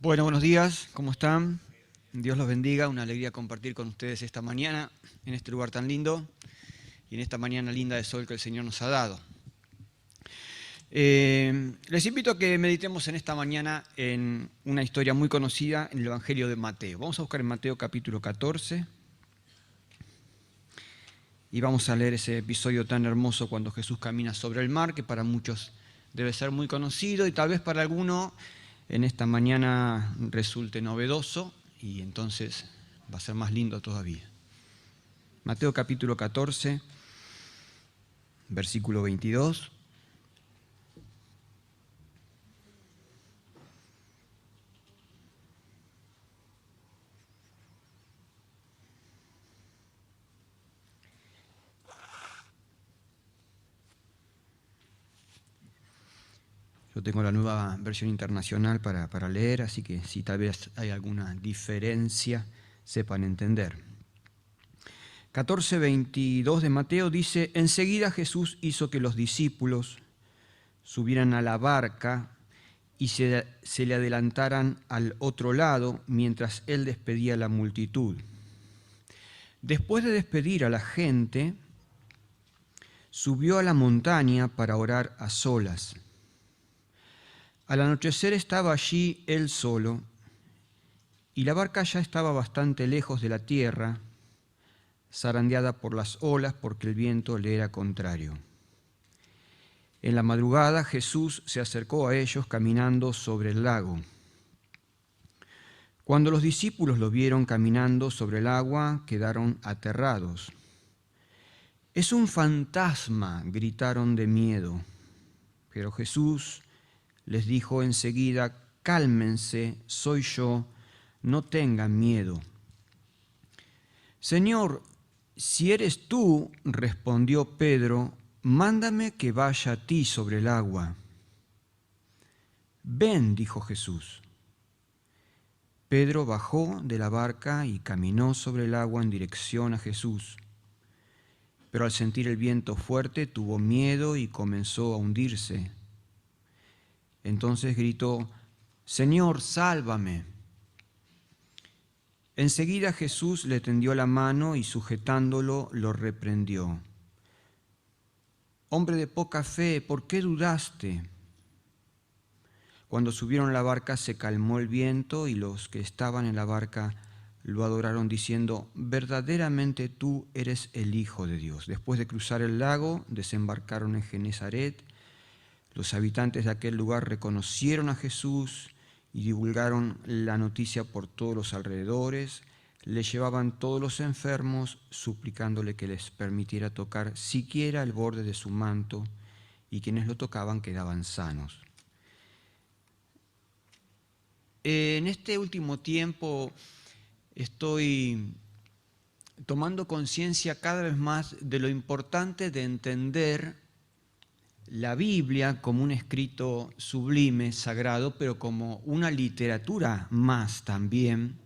Bueno, buenos días, ¿cómo están? Dios los bendiga, una alegría compartir con ustedes esta mañana en este lugar tan lindo y en esta mañana linda de sol que el Señor nos ha dado. Les invito a que meditemos en esta mañana en una historia muy conocida en el Evangelio de Mateo. Vamos a buscar en Mateo capítulo 14 y vamos a leer ese episodio tan hermoso cuando Jesús camina sobre el mar, que para muchos debe ser muy conocido y tal vez para alguno en esta mañana resulte novedoso y entonces va a ser más lindo todavía. Mateo capítulo 14, versículo 22. Yo tengo la nueva versión internacional para leer, así que si tal vez hay alguna diferencia, sepan entender. 14:22 de Mateo dice: enseguida Jesús hizo que los discípulos subieran a la barca y se le adelantaran al otro lado mientras él despedía a la multitud. Después de despedir a la gente, subió a la montaña para orar a solas. Al anochecer estaba allí él solo, y la barca ya estaba bastante lejos de la tierra, zarandeada por las olas porque el viento le era contrario. En la madrugada Jesús se acercó a ellos caminando sobre el lago. Cuando los discípulos lo vieron caminando sobre el agua, quedaron aterrados. «¡Es un fantasma!», gritaron de miedo. Pero Jesús les dijo enseguida: «Cálmense, soy yo, no tengan miedo». «Señor, si eres tú», respondió Pedro, «mándame que vaya a ti sobre el agua». «Ven», dijo Jesús. Pedro bajó de la barca y caminó sobre el agua en dirección a Jesús. Pero al sentir el viento fuerte tuvo miedo y comenzó a hundirse. Entonces gritó: «Señor, sálvame». Enseguida Jesús le tendió la mano y sujetándolo lo reprendió. «Hombre de poca fe, ¿por qué dudaste?». Cuando subieron a la barca se calmó el viento y los que estaban en la barca lo adoraron diciendo: «Verdaderamente tú eres el Hijo de Dios». Después de cruzar el lago, desembarcaron en Genesaret. Los habitantes de aquel lugar reconocieron a Jesús y divulgaron la noticia por todos los alrededores. Le llevaban todos los enfermos, suplicándole que les permitiera tocar siquiera el borde de su manto, y quienes lo tocaban quedaban sanos. En este último tiempo estoy tomando conciencia cada vez más de lo importante de entender la Biblia como un escrito sublime, sagrado, pero como una literatura más también,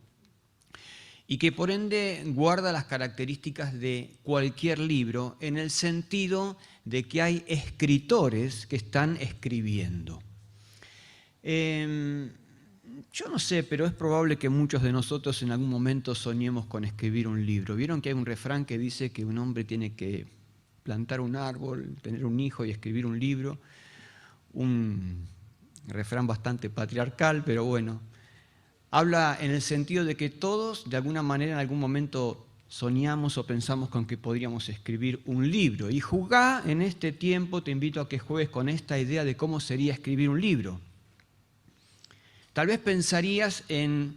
y que por ende guarda las características de cualquier libro en el sentido de que hay escritores que están escribiendo. Yo no sé, pero es probable que muchos de nosotros en algún momento soñemos con escribir un libro. ¿Vieron que hay un refrán que dice que un hombre tiene que plantar un árbol, tener un hijo y escribir un libro? Un refrán bastante patriarcal, pero bueno. Habla en el sentido de que todos, de alguna manera, en algún momento soñamos o pensamos con que podríamos escribir un libro. Y jugá en este tiempo, te invito a que juegues con esta idea de cómo sería escribir un libro. Tal vez pensarías en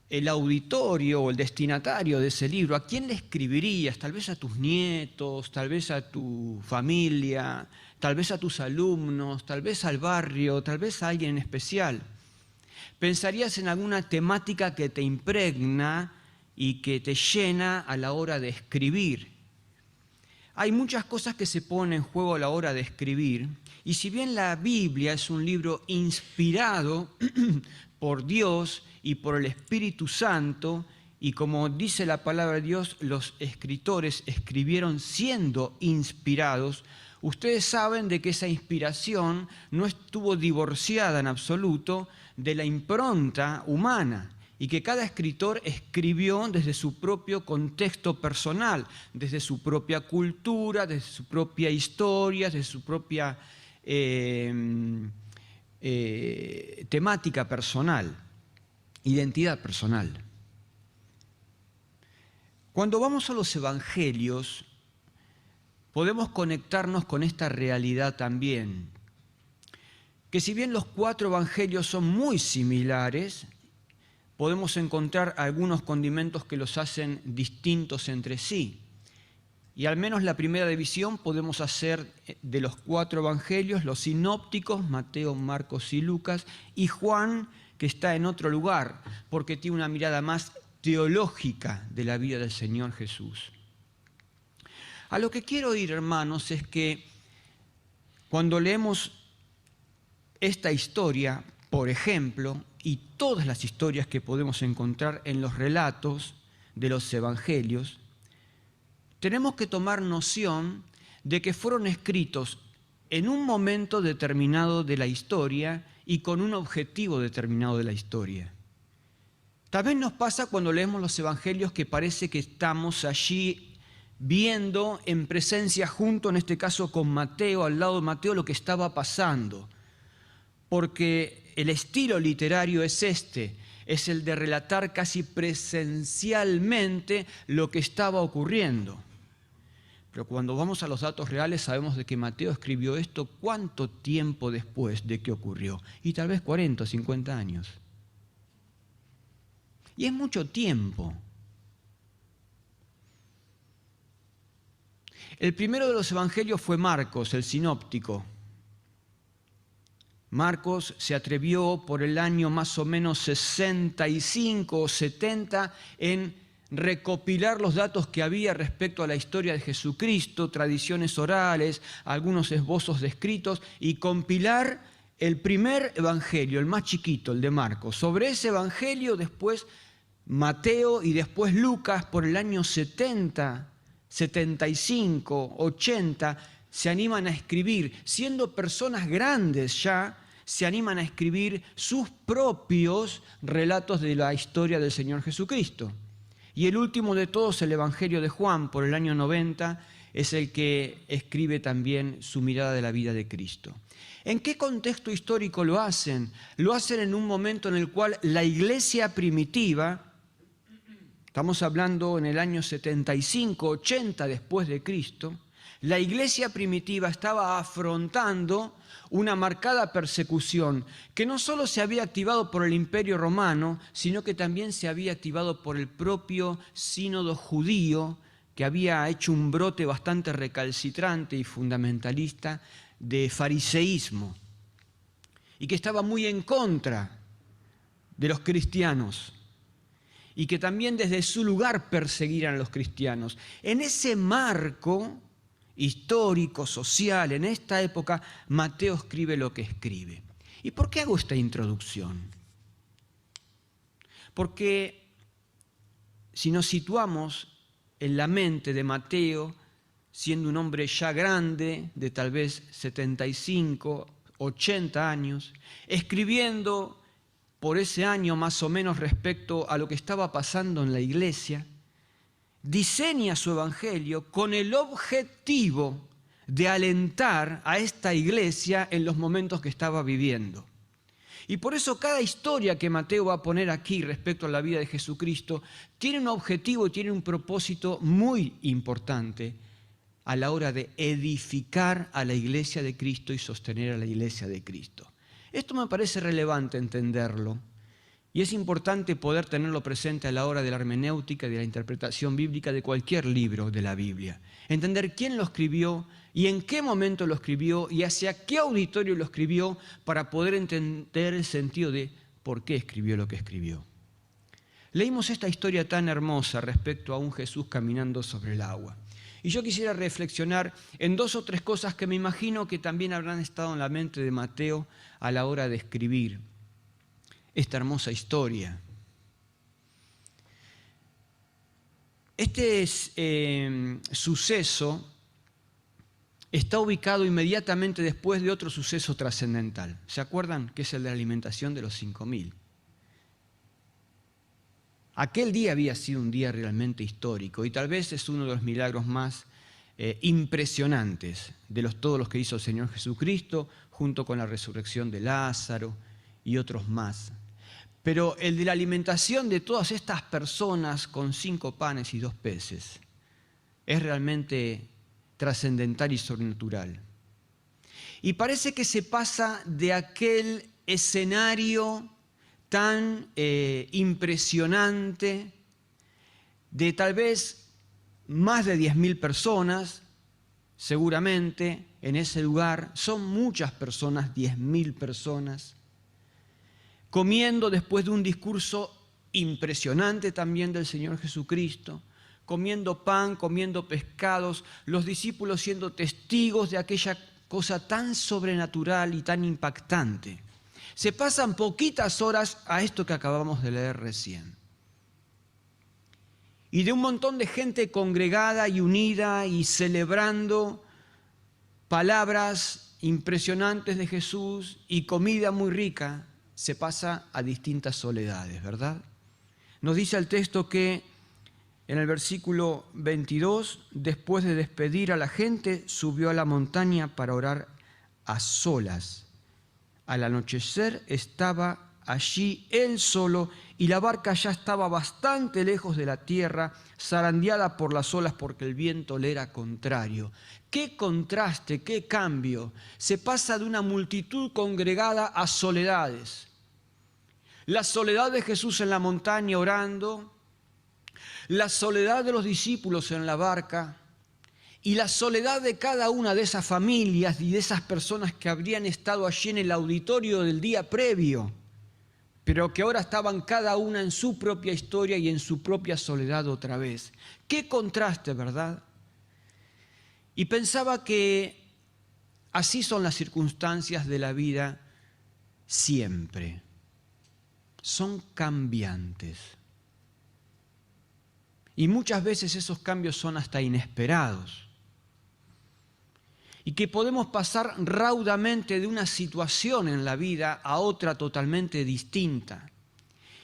el auditorio o el destinatario de ese libro. ¿A quién le escribirías? Tal vez a tus nietos, tal vez a tu familia, tal vez a tus alumnos, tal vez al barrio, tal vez a alguien en especial. Pensarías en alguna temática que te impregna y que te llena a la hora de escribir. Hay muchas cosas que se ponen en juego a la hora de escribir, y si bien la Biblia es un libro inspirado por Dios y por el Espíritu Santo, y como dice la palabra de Dios, los escritores escribieron siendo inspirados, ustedes saben de que esa inspiración no estuvo divorciada en absoluto de la impronta humana y que cada escritor escribió desde su propio contexto personal, desde su propia cultura, desde su propia historia, desde su propia temática personal, identidad personal. Cuando vamos a los evangelios, podemos conectarnos con esta realidad también, que si bien los 4 evangelios son muy similares, podemos encontrar algunos condimentos que los hacen distintos entre sí. Y al menos la primera división podemos hacer de los 4 evangelios, los sinópticos, Mateo, Marcos y Lucas, y Juan, que está en otro lugar, porque tiene una mirada más teológica de la vida del Señor Jesús. A lo que quiero ir, hermanos, es que cuando leemos esta historia, por ejemplo, y todas las historias que podemos encontrar en los relatos de los evangelios, tenemos que tomar noción de que fueron escritos en un momento determinado de la historia y con un objetivo determinado de la historia. También nos pasa cuando leemos los evangelios que parece que estamos allí viendo en presencia junto, en este caso con Mateo, al lado de Mateo, lo que estaba pasando. Porque el estilo literario es es el de relatar casi presencialmente lo que estaba ocurriendo. Pero cuando vamos a los datos reales sabemos de que Mateo escribió esto cuánto tiempo después de que ocurrió, y tal vez 40 o 50 años. Y es mucho tiempo. El primero de los evangelios fue Marcos, el sinóptico. Marcos se atrevió por el año más o menos 65 o 70 en recopilar los datos que había respecto a la historia de Jesucristo, tradiciones orales, algunos esbozos descritos, y compilar el primer evangelio, el más chiquito, el de Marcos. Sobre ese evangelio después Mateo y después Lucas, por el año 70, 75, 80, se animan a escribir, siendo personas grandes ya, se animan a escribir sus propios relatos de la historia del Señor Jesucristo. Y el último de todos, el Evangelio de Juan, por el año 90, es el que escribe también su mirada de la vida de Cristo. ¿En qué contexto histórico lo hacen? Lo hacen en un momento en el cual la iglesia primitiva, estamos hablando en el año 75, 80 después de Cristo, la iglesia primitiva estaba afrontando una marcada persecución que no solo se había activado por el Imperio Romano, sino que también se había activado por el propio sínodo judío, que había hecho un brote bastante recalcitrante y fundamentalista de fariseísmo, y que estaba muy en contra de los cristianos, y que también desde su lugar perseguían a los cristianos. En ese marco histórico, social, en esta época, Mateo escribe lo que escribe. ¿Y por qué hago esta introducción? Porque si nos situamos en la mente de Mateo, siendo un hombre ya grande, de tal vez 75, 80 años, escribiendo por ese año más o menos respecto a lo que estaba pasando en la iglesia, diseña su evangelio con el objetivo de alentar a esta iglesia en los momentos que estaba viviendo. Y por eso cada historia que Mateo va a poner aquí respecto a la vida de Jesucristo tiene un objetivo y tiene un propósito muy importante a la hora de edificar a la iglesia de Cristo y sostener a la iglesia de Cristo. Esto me parece relevante entenderlo. Y es importante poder tenerlo presente a la hora de la hermenéutica y de la interpretación bíblica de cualquier libro de la Biblia. Entender quién lo escribió y en qué momento lo escribió y hacia qué auditorio lo escribió para poder entender el sentido de por qué escribió lo que escribió. Leímos esta historia tan hermosa respecto a un Jesús caminando sobre el agua. Y yo quisiera reflexionar en 2 o 3 cosas que me imagino que también habrán estado en la mente de Mateo a la hora de escribir esta hermosa historia. Este suceso está ubicado inmediatamente después de otro suceso trascendental. ¿Se acuerdan? Que es el de la alimentación de los 5.000. Aquel día había sido un día realmente histórico y tal vez es uno de los milagros más impresionantes de todos los que hizo el Señor Jesucristo, junto con la resurrección de Lázaro y otros más. Pero el de la alimentación de todas estas personas con 5 panes y 2 peces es realmente trascendental y sobrenatural. Y parece que se pasa de aquel escenario tan impresionante de tal vez más de 10.000 personas, seguramente en ese lugar, son muchas personas, 10.000 personas, comiendo después de un discurso impresionante también del Señor Jesucristo, comiendo pan, comiendo pescados, los discípulos siendo testigos de aquella cosa tan sobrenatural y tan impactante. Se pasan poquitas horas a esto que acabamos de leer recién. Y de un montón de gente congregada y unida y celebrando palabras impresionantes de Jesús y comida muy rica, se pasa a distintas soledades, ¿verdad? Nos dice el texto que en el versículo 22, después de despedir a la gente, subió a la montaña para orar a solas. Al anochecer estaba allí él solo y la barca ya estaba bastante lejos de la tierra, zarandeada por las olas porque el viento le era contrario. ¡Qué contraste, qué cambio! Se pasa de una multitud congregada a soledades. La soledad de Jesús en la montaña orando, la soledad de los discípulos en la barca y la soledad de cada una de esas familias y de esas personas que habrían estado allí en el auditorio del día previo, pero que ahora estaban cada una en su propia historia y en su propia soledad otra vez. ¡Qué contraste!, ¿verdad? Y pensaba que así son las circunstancias de la vida siempre. Son cambiantes. Y muchas veces esos cambios son hasta inesperados. Y que podemos pasar raudamente de una situación en la vida a otra totalmente distinta.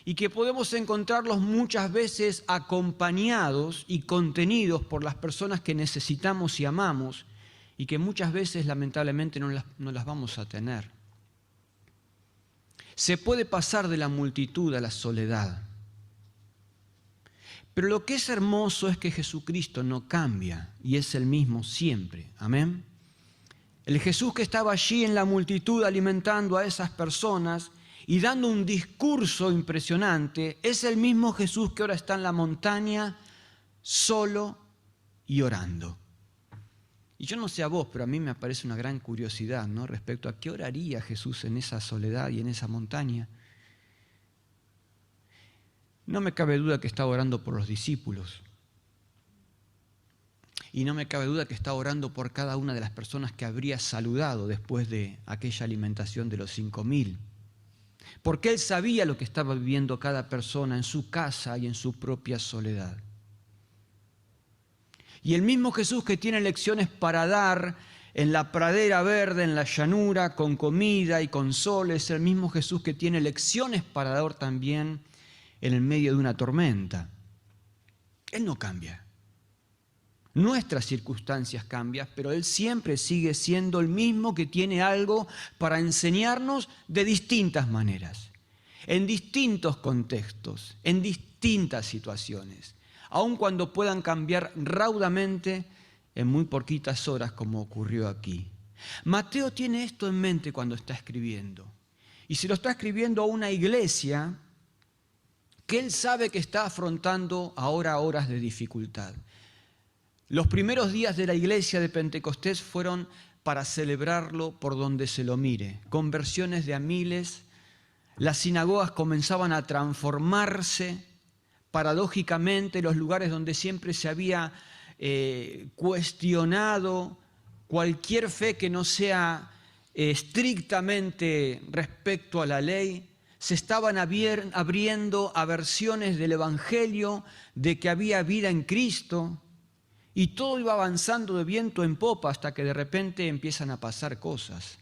Y que podemos encontrarlos muchas veces acompañados y contenidos por las personas que necesitamos y amamos, y que muchas veces lamentablemente no las vamos a tener. Se puede pasar de la multitud a la soledad. Pero lo que es hermoso es que Jesucristo no cambia y es el mismo siempre. Amén. El Jesús que estaba allí en la multitud alimentando a esas personas y dando un discurso impresionante, es el mismo Jesús que ahora está en la montaña solo y orando. Y yo no sé a vos, pero a mí me aparece una gran curiosidad, ¿no?, respecto a qué oraría Jesús en esa soledad y en esa montaña. No me cabe duda que está orando por los discípulos. Y no me cabe duda que está orando por cada una de las personas que habría saludado después de aquella alimentación de los 5.000. Porque Él sabía lo que estaba viviendo cada persona en su casa y en su propia soledad. Y el mismo Jesús que tiene lecciones para dar en la pradera verde, en la llanura, con comida y con sol, es el mismo Jesús que tiene lecciones para dar también en el medio de una tormenta. Él no cambia. Nuestras circunstancias cambian, pero Él siempre sigue siendo el mismo que tiene algo para enseñarnos de distintas maneras, en distintos contextos, en distintas situaciones, aun cuando puedan cambiar raudamente en muy poquitas horas como ocurrió aquí. Mateo tiene esto en mente cuando está escribiendo, y se lo está escribiendo a una iglesia que él sabe que está afrontando ahora horas de dificultad. Los primeros días de la iglesia de Pentecostés fueron para celebrarlo por donde se lo mire. Conversiones de a miles, las sinagogas comenzaban a transformarse, paradójicamente los lugares donde siempre se había cuestionado cualquier fe que no sea estrictamente respecto a la ley, se estaban abriendo a versiones del Evangelio de que había vida en Cristo. Y todo iba avanzando de viento en popa hasta que de repente empiezan a pasar cosas.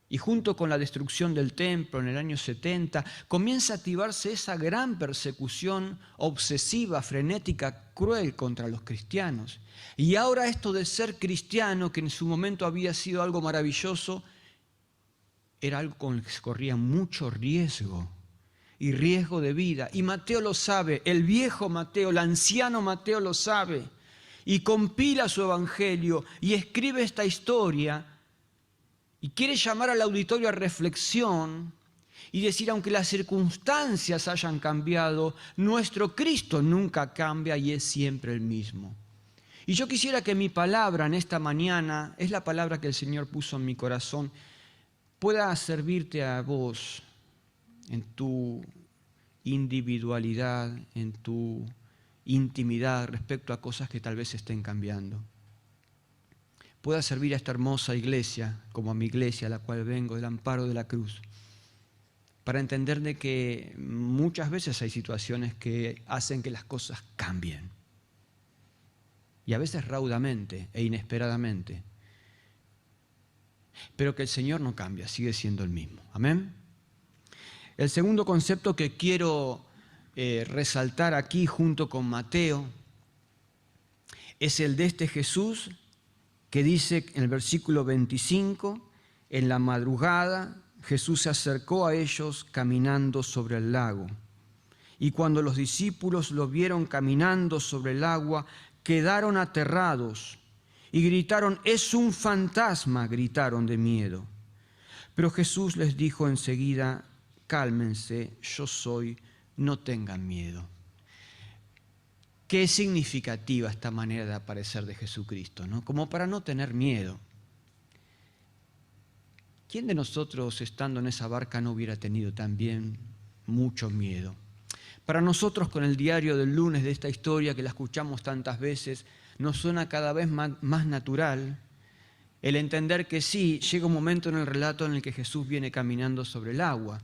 Y junto con la destrucción del templo en el año 70, comienza a activarse esa gran persecución obsesiva, frenética, cruel contra los cristianos. Y ahora esto de ser cristiano, que en su momento había sido algo maravilloso, era algo con el que se corría mucho riesgo, y riesgo de vida. Y Mateo lo sabe, el viejo Mateo, el anciano Mateo lo sabe, y compila su evangelio y escribe esta historia. Y quiere llamar al auditorio a reflexión y decir, aunque las circunstancias hayan cambiado, nuestro Cristo nunca cambia y es siempre el mismo. Y yo quisiera que mi palabra en esta mañana, es la palabra que el Señor puso en mi corazón, pueda servirte a vos en tu individualidad, en tu intimidad respecto a cosas que tal vez estén cambiando. Pueda servir a esta hermosa iglesia, como a mi iglesia, a la cual vengo, del amparo de la cruz, para entender de que muchas veces hay situaciones que hacen que las cosas cambien, y a veces raudamente e inesperadamente, pero que el Señor no cambia, sigue siendo el mismo. Amén. El segundo concepto que quiero resaltar aquí junto con Mateo es el de este Jesús que dice en el versículo 25, en la madrugada Jesús se acercó a ellos caminando sobre el lago. Y cuando los discípulos lo vieron caminando sobre el agua, quedaron aterrados y gritaron, «¡Es un fantasma!», gritaron de miedo. Pero Jesús les dijo enseguida, «Cálmense, yo soy, no tengan miedo». Qué significativa esta manera de aparecer de Jesucristo, ¿no? Como para no tener miedo. ¿Quién de nosotros, estando en esa barca, no hubiera tenido también mucho miedo? Para nosotros, con el diario del lunes de esta historia, que la escuchamos tantas veces, nos suena cada vez más natural el entender que sí, llega un momento en el relato en el que Jesús viene caminando sobre el agua.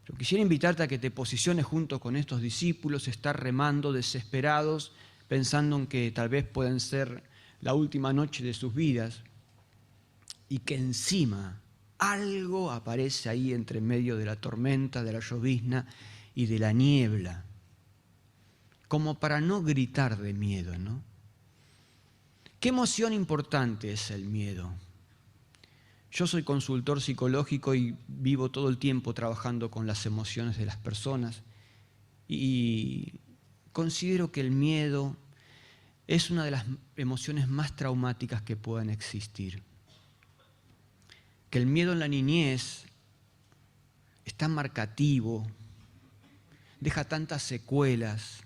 Pero quisiera invitarte a que te posiciones junto con estos discípulos, estar remando desesperados, pensando en que tal vez pueden ser la última noche de sus vidas, y que encima algo aparece ahí entre medio de la tormenta, de la llovizna y de la niebla, como para no gritar de miedo, ¿no? ¿Qué emoción importante es el miedo? Yo soy consultor psicológico y vivo todo el tiempo trabajando con las emociones de las personas, y considero que el miedo es una de las emociones más traumáticas que puedan existir. Que el miedo en la niñez es tan marcativo, deja tantas secuelas.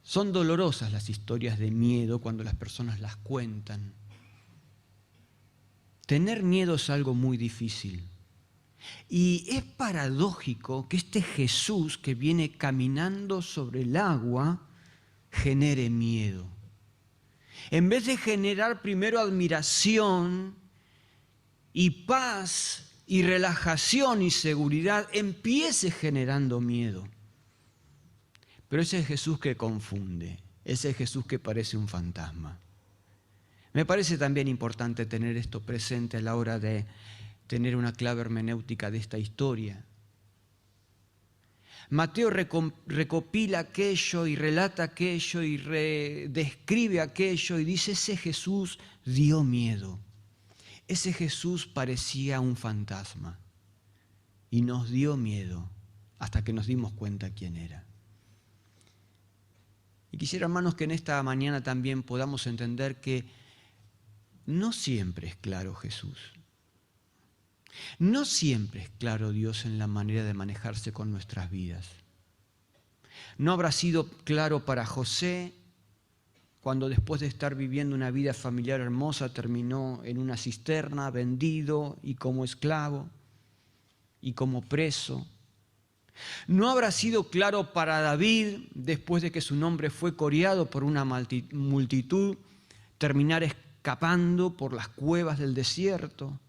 Son dolorosas las historias de miedo cuando las personas las cuentan. Tener miedo es algo muy difícil. Y es paradójico que este Jesús que viene caminando sobre el agua genere miedo. En vez de generar primero admiración y paz y relajación y seguridad, empiece generando miedo. Pero ese es Jesús que confunde, ese es Jesús que parece un fantasma. Me parece también importante tener esto presente a la hora de tener una clave hermenéutica de esta historia. Mateo recopila aquello y relata aquello y describe aquello y dice, ese Jesús dio miedo. Ese Jesús parecía un fantasma y nos dio miedo hasta que nos dimos cuenta quién era. Y quisiera, hermanos, que en esta mañana también podamos entender que no siempre es claro Jesús. No siempre es claro Dios en la manera de manejarse con nuestras vidas. No habrá sido claro para José cuando después de estar viviendo una vida familiar hermosa terminó en una cisterna, vendido y como esclavo y como preso. No habrá sido claro para David después de que su nombre fue coreado por una multitud terminar escapando por las cuevas del desierto.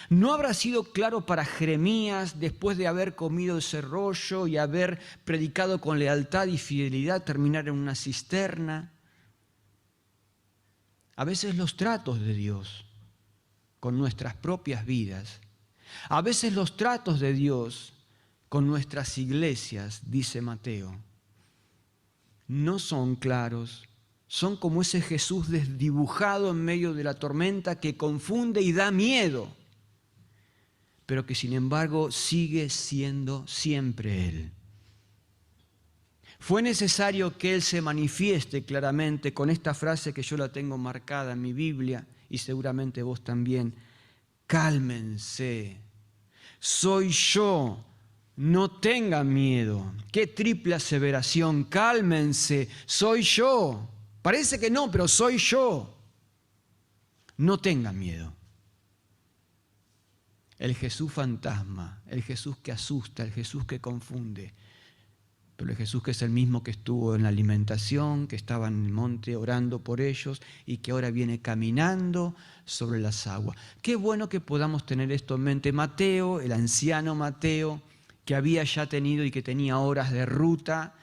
¿No habrá sido claro para Jeremías, después de haber comido ese rollo y haber predicado con lealtad y fidelidad, terminar en una cisterna? A veces los tratos de Dios con nuestras propias vidas, a veces los tratos de Dios con nuestras iglesias, dice Mateo, no son claros. Son como ese Jesús desdibujado en medio de la tormenta que confunde y da miedo, pero que sin embargo sigue siendo siempre Él. Fue necesario que Él se manifieste claramente con esta frase que yo la tengo marcada en mi Biblia y seguramente vos también. Cálmense, soy yo, no tengan miedo. Qué triple aseveración, cálmense, soy yo. Parece que no, pero soy yo. No tengan miedo. El Jesús fantasma, el Jesús que asusta, el Jesús que confunde, pero el Jesús que es el mismo que estuvo en la alimentación, que estaba en el monte orando por ellos y que ahora viene caminando sobre las aguas. Qué bueno que podamos tener esto en mente. Mateo, el anciano Mateo, que había ya tenido y que tenía horas de ruta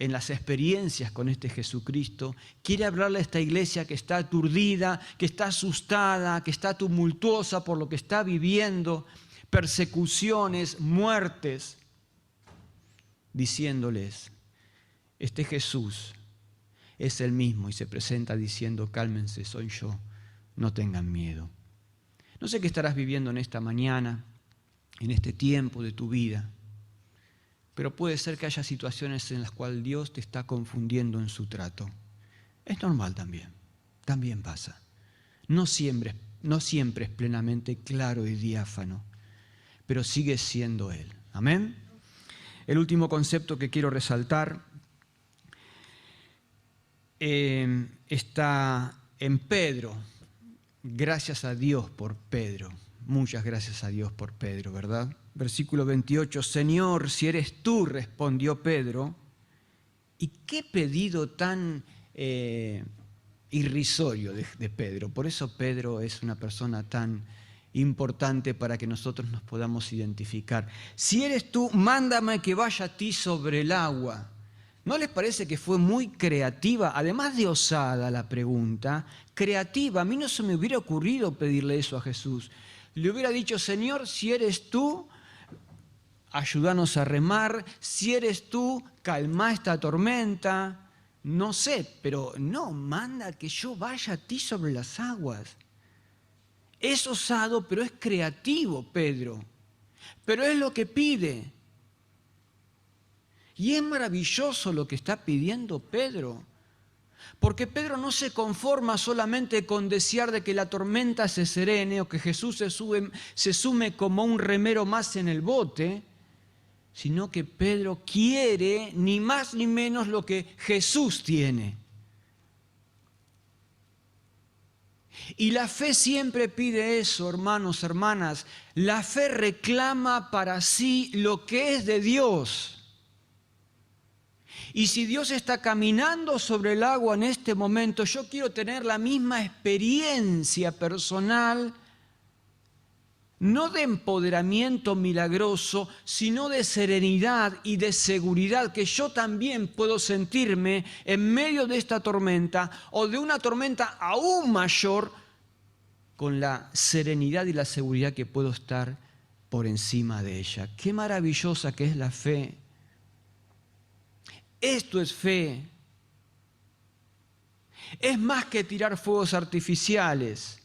en las experiencias con este Jesucristo, quiere hablarle a esta iglesia que está aturdida, que está asustada, que está tumultuosa por lo que está viviendo, persecuciones, muertes, diciéndoles, este Jesús es el mismo y se presenta diciendo, cálmense, soy yo, no tengan miedo. No sé qué estarás viviendo en esta mañana, en este tiempo de tu vida, pero puede ser que haya situaciones en las cuales Dios te está confundiendo en su trato. Es normal también pasa. No siempre es plenamente claro y diáfano, pero sigue siendo Él. Amén. El último concepto que quiero resaltar está en Pedro. Gracias a Dios por Pedro. Muchas gracias a Dios por Pedro, ¿verdad? Versículo 28, Señor, si eres tú, respondió Pedro. ¿Y qué pedido tan irrisorio de Pedro? Por eso Pedro es una persona tan importante para que nosotros nos podamos identificar. Si eres tú, mándame que vaya a ti sobre el agua. ¿No les parece que fue muy creativa? Además de osada la pregunta, creativa. A mí no se me hubiera ocurrido pedirle eso a Jesús. Le hubiera dicho, Señor, si eres tú, ayúdanos a remar. Si eres tú, calma esta tormenta. No sé, pero no, manda que yo vaya a ti sobre las aguas. Es osado, pero es creativo, Pedro. Pero es lo que pide. Y es maravilloso lo que está pidiendo Pedro. Porque Pedro no se conforma solamente con desear de que la tormenta se serene o que Jesús se sume como un remero más en el bote, sino que Pedro quiere ni más ni menos lo que Jesús tiene. Y la fe siempre pide eso, hermanos, hermanas. La fe reclama para sí lo que es de Dios. Y si Dios está caminando sobre el agua en este momento, yo quiero tener la misma experiencia personal, no de empoderamiento milagroso, sino de serenidad y de seguridad, que yo también puedo sentirme en medio de esta tormenta o de una tormenta aún mayor, con la serenidad y la seguridad que puedo estar por encima de ella. Qué maravillosa que es la fe. Esto es fe. Es más que tirar fuegos artificiales.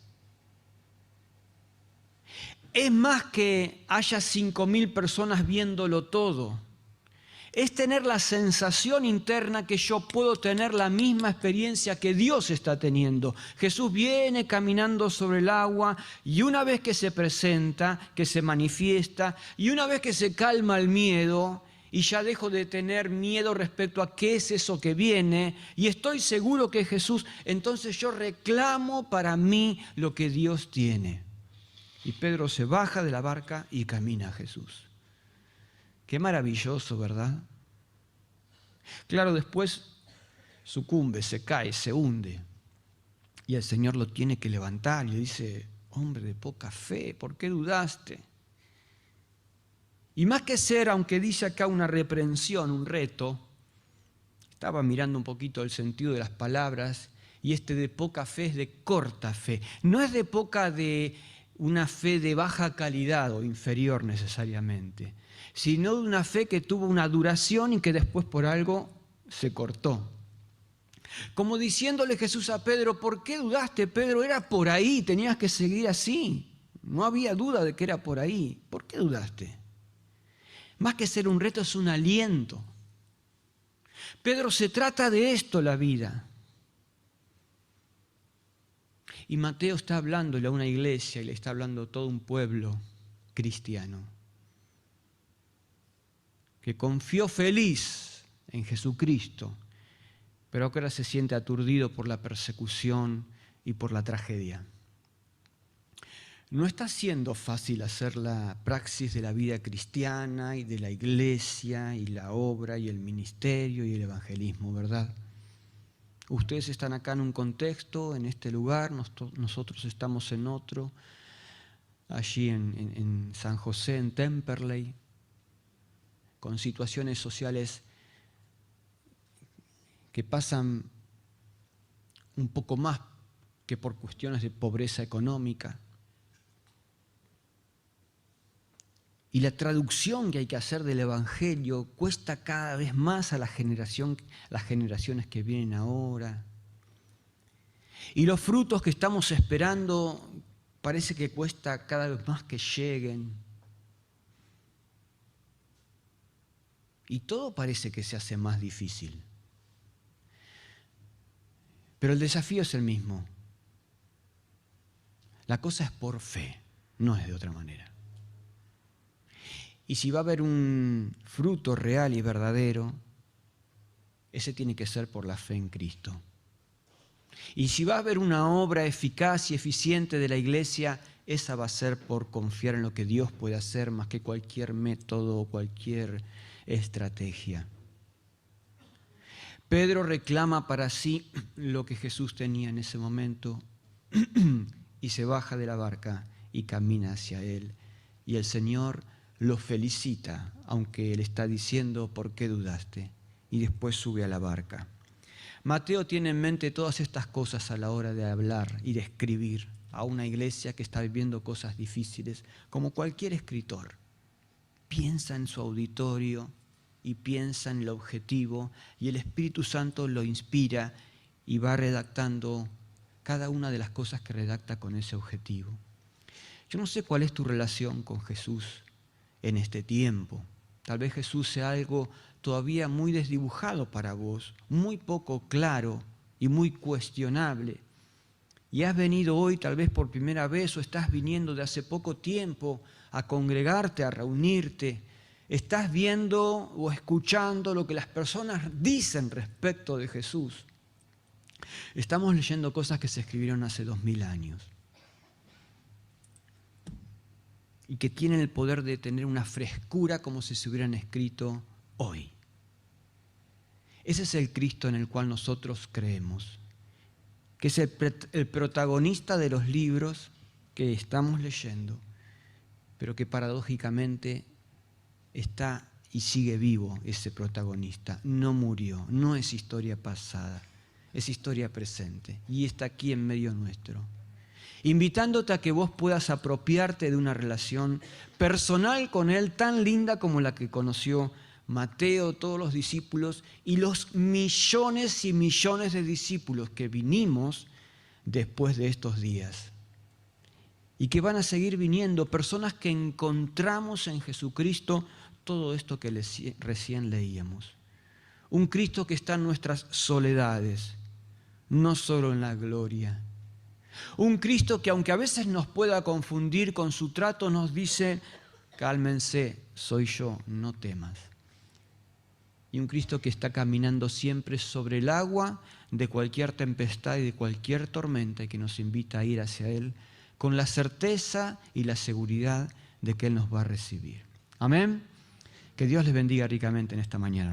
Es más que haya 5.000 personas viéndolo todo. Es tener la sensación interna que yo puedo tener la misma experiencia que Dios está teniendo. Jesús viene caminando sobre el agua y una vez que se presenta, que se manifiesta, y una vez que se calma el miedo, y ya dejo de tener miedo respecto a qué es eso que viene, y estoy seguro que es Jesús, entonces yo reclamo para mí lo que Dios tiene. Y Pedro se baja de la barca y camina a Jesús. Qué maravilloso, ¿verdad? Claro, después sucumbe, se cae, se hunde. Y el Señor lo tiene que levantar y le dice, hombre de poca fe, ¿por qué dudaste? Y más que ser, aunque dice acá una reprensión, un reto, estaba mirando un poquito el sentido de las palabras, y este de poca fe es de corta fe. No es de poca de una fe de baja calidad o inferior necesariamente, sino de una fe que tuvo una duración y que después por algo se cortó. Como diciéndole Jesús a Pedro, ¿por qué dudaste, Pedro? Era por ahí, tenías que seguir así. No había duda de que era por ahí. ¿Por qué dudaste? Más que ser un reto, es un aliento. Pedro, se trata de esto la vida. Y Mateo está hablándole a una iglesia y le está hablando a todo un pueblo cristiano que confió feliz en Jesucristo, pero que ahora se siente aturdido por la persecución y por la tragedia. No está siendo fácil hacer la praxis de la vida cristiana y de la iglesia y la obra y el ministerio y el evangelismo, ¿verdad? Ustedes están acá en un contexto, en este lugar, nosotros estamos en otro, allí en San José, en Temperley, con situaciones sociales que pasan un poco más que por cuestiones de pobreza económica. Y la traducción que hay que hacer del Evangelio cuesta cada vez más a las generaciones que vienen ahora. Y los frutos que estamos esperando parece que cuesta cada vez más que lleguen. Y todo parece que se hace más difícil. Pero el desafío es el mismo. La cosa es por fe, no es de otra manera. Y si va a haber un fruto real y verdadero, ese tiene que ser por la fe en Cristo. Y si va a haber una obra eficaz y eficiente de la iglesia, esa va a ser por confiar en lo que Dios puede hacer más que cualquier método o cualquier estrategia. Pedro reclama para sí lo que Jesús tenía en ese momento y se baja de la barca y camina hacia él. Y el Señor lo felicita, aunque él está diciendo, ¿por qué dudaste? Y después sube a la barca. Mateo tiene en mente todas estas cosas a la hora de hablar y de escribir a una iglesia que está viviendo cosas difíciles, como cualquier escritor. Piensa en su auditorio y piensa en el objetivo, y el Espíritu Santo lo inspira y va redactando cada una de las cosas que redacta con ese objetivo. Yo no sé cuál es tu relación con Jesús en este tiempo. Tal vez Jesús sea algo todavía muy desdibujado para vos, muy poco claro y muy cuestionable. Y has venido hoy tal vez por primera vez o estás viniendo de hace poco tiempo a congregarte, a reunirte. Estás viendo o escuchando lo que las personas dicen respecto de Jesús. Estamos leyendo cosas que se escribieron hace 2000 años. Y que tienen el poder de tener una frescura como si se hubieran escrito hoy. Ese es el Cristo en el cual nosotros creemos, que es el protagonista de los libros que estamos leyendo, pero que paradójicamente está y sigue vivo ese protagonista. No murió, no es historia pasada, es historia presente y está aquí en medio nuestro. Invitándote a que vos puedas apropiarte de una relación personal con Él tan linda como la que conoció Mateo, todos los discípulos y los millones y millones de discípulos que vinimos después de estos días. Y que van a seguir viniendo personas que encontramos en Jesucristo todo esto que recién leíamos. Un Cristo que está en nuestras soledades, no solo en la gloria. Un Cristo que aunque a veces nos pueda confundir con su trato, nos dice, cálmense, soy yo, no temas. Y un Cristo que está caminando siempre sobre el agua de cualquier tempestad y de cualquier tormenta y que nos invita a ir hacia Él con la certeza y la seguridad de que Él nos va a recibir. Amén. Que Dios les bendiga ricamente en esta mañana, hermanos.